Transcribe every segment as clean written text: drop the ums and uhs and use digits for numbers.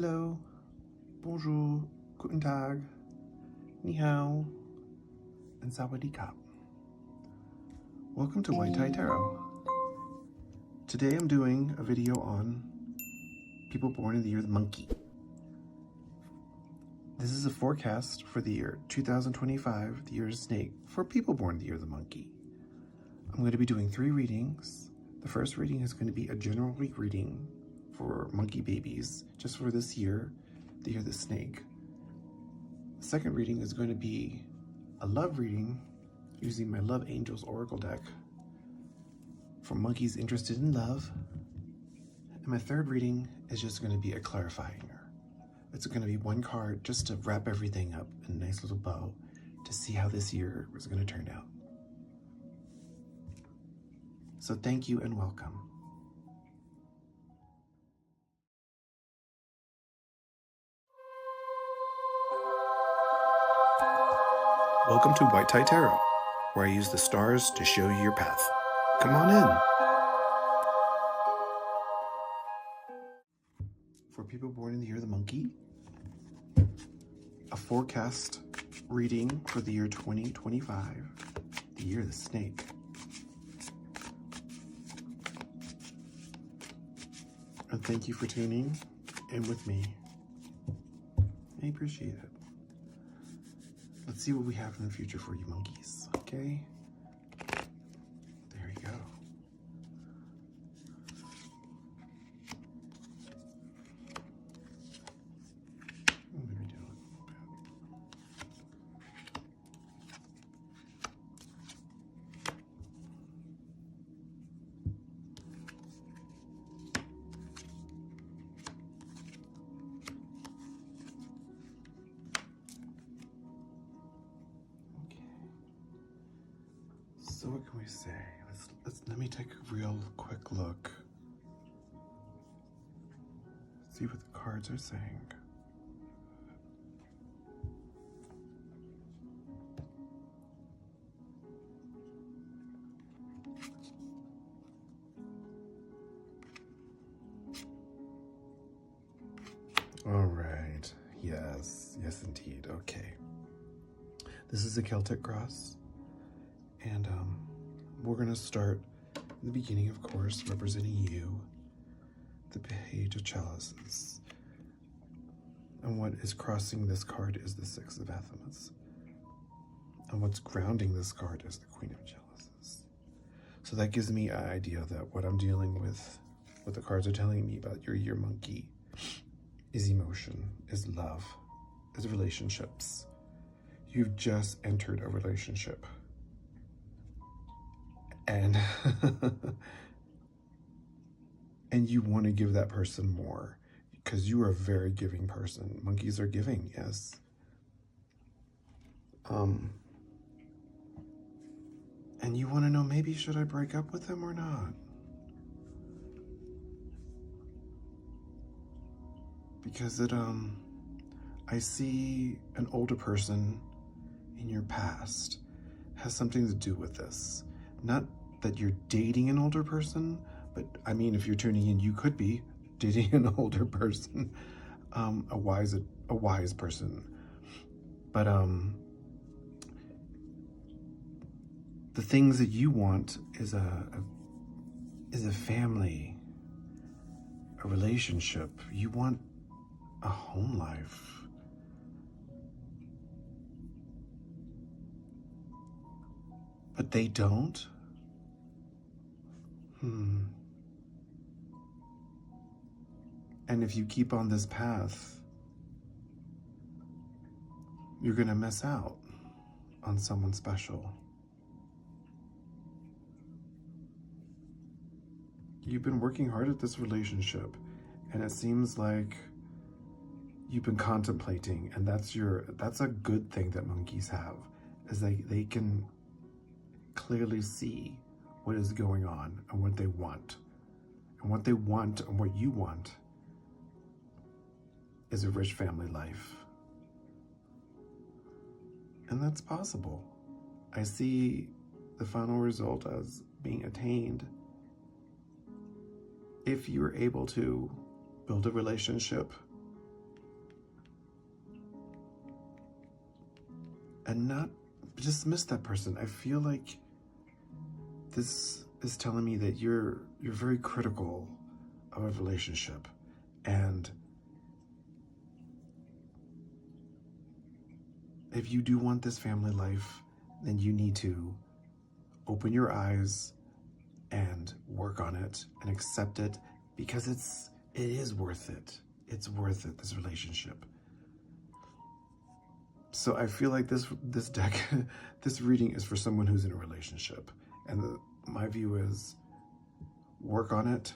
Hello, bonjour, guten Tag, ni hao, and sawadee ka. Welcome to White Tie Tarot. Today I'm doing a video on people born in the year of the monkey. This is a forecast for the year 2025, the year of the snake, for people born in the year of the monkey. I'm going to be doing 3 readings. The first reading is going to be a general week reading for monkey babies, just for this year, the year of the snake. The second reading is going to be a love reading using my Love Angels Oracle deck for monkeys interested in love. And my third reading is just going to be a clarifying. It's going to be 1 card just to wrap everything up in a nice little bow to see how this year is going to turn out. So thank you and welcome. Welcome to White Tie Tarot, where I use the stars to show you your path. Come on in. For people born in the year of the monkey, a forecast reading for the year 2025, the year of the snake. And thank you for tuning in with me. I appreciate it. Let's see what we have in the future for you monkeys, okay? There you go. I'm gonna do it. So what can we say? Let me take a real quick look. See what the cards are saying. All right. Yes indeed. Okay. This is a Celtic cross. And we're going to start in the beginning, of course, representing you, the Page of Chalices. And what is crossing this card is the Six of Athamas. And what's grounding this card is the Queen of Chalices. So that gives me an idea that what I'm dealing with, what the cards are telling me about your year monkey, is emotion, is love, is relationships. You've just entered a relationship. And and you want to give that person more because you are a very giving person. Monkeys are giving, yes. And you want to know, maybe should I break up with him or not? Because I see an older person in your past has something to do with this. Not that you're dating an older person, but I mean, if you're tuning in, you could be dating an older person, a wise person. But the things that you want is a family, a relationship. You want a home life. But they don't? And if you keep on this path, you're gonna miss out on someone special. You've been working hard at this relationship, and it seems like you've been contemplating, and that's a good thing that monkeys have, is they can clearly see what is going on and what they want. And what they want and what you want is a rich family life. And that's possible. I see the final result as being attained if you're able to build a relationship and not dismiss that person. I feel like this is telling me that you're very critical of a relationship, and if you do want this family life, then you need to open your eyes and work on it and accept it, because it is worth it. It's worth it, this relationship. So I feel like this deck, this reading is for someone who's in a relationship. And my view is, work on it.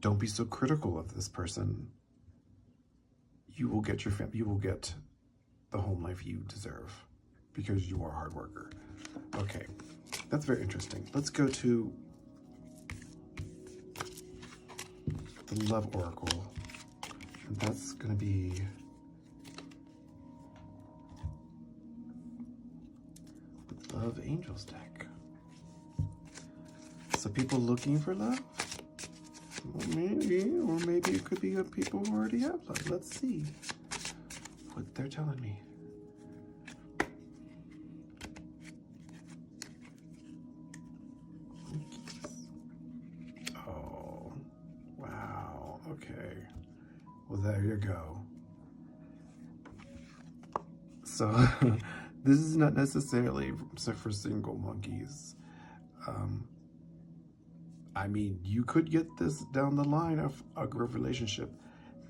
Don't be so critical of this person. You will get you will get the home life you deserve, because you are a hard worker. Okay, that's very interesting. Let's go to the Love Oracle. And that's going to be the Love Angels deck. So people looking for love? Well, maybe, or maybe it could be people who already have love. Let's see what they're telling me. Oh, wow. Okay. Well, there you go. So this is not necessarily for single monkeys. I mean, you could get this down the line of a good relationship.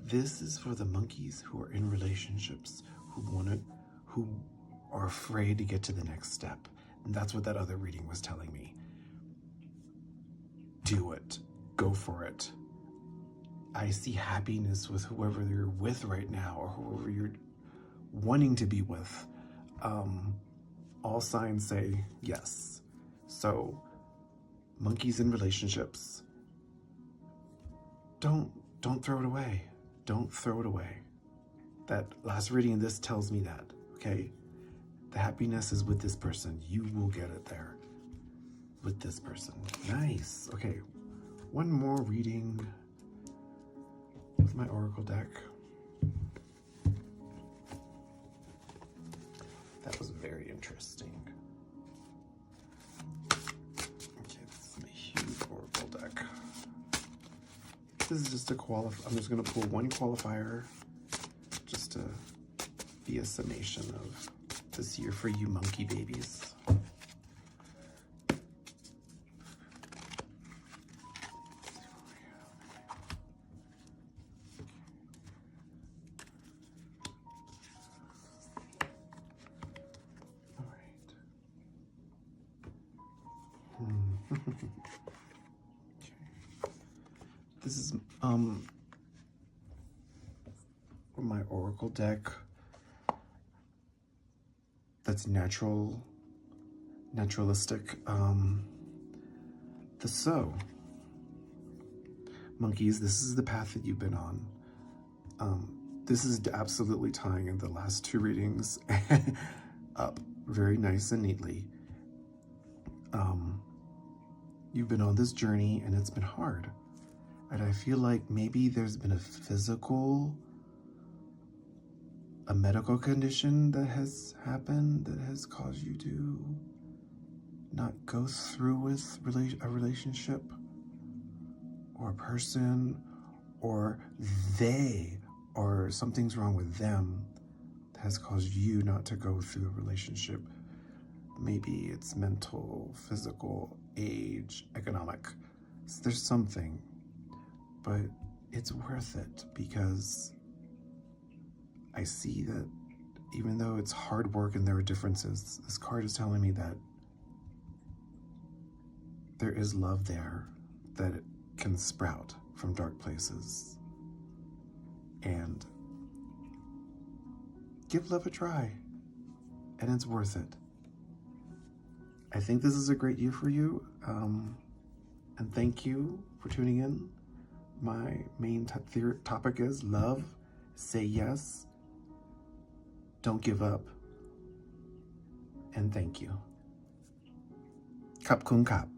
This is for the monkeys who are in relationships, who are afraid to get to the next step. And that's what that other reading was telling me. Do it. Go for it. I see happiness with whoever you're with right now, or whoever you're wanting to be with. All signs say yes. So, monkeys in relationships, don't throw it away. Don't throw it away. That last reading in this tells me that, okay? The happiness is with this person. You will get it there with this person. Nice. Okay, one more reading with my Oracle deck. That was very interesting. Okay, this is a huge Oracle deck. This is just a I'm just going to pull one qualifier just to be a summation of this year for you monkey babies. This is my Oracle deck that's naturalistic. The sow. Monkeys, this is the path that you've been on. This is absolutely tying in the last two readings up very nice and neatly. You've been on this journey and it's been hard. And I feel like maybe there's been a medical condition that has happened that has caused you to not go through with a relationship or a person, or something's wrong with them that has caused you not to go through a relationship. Maybe it's mental, physical, age, economic. There's something, but it's worth it, because I see that even though it's hard work and there are differences, this card is telling me that there is love there, that it can sprout from dark places. And give love a try, and it's worth it. I think this is a great year for you, and thank you for tuning in. My main topic is love, say yes, don't give up, and thank you. Kap kun kap.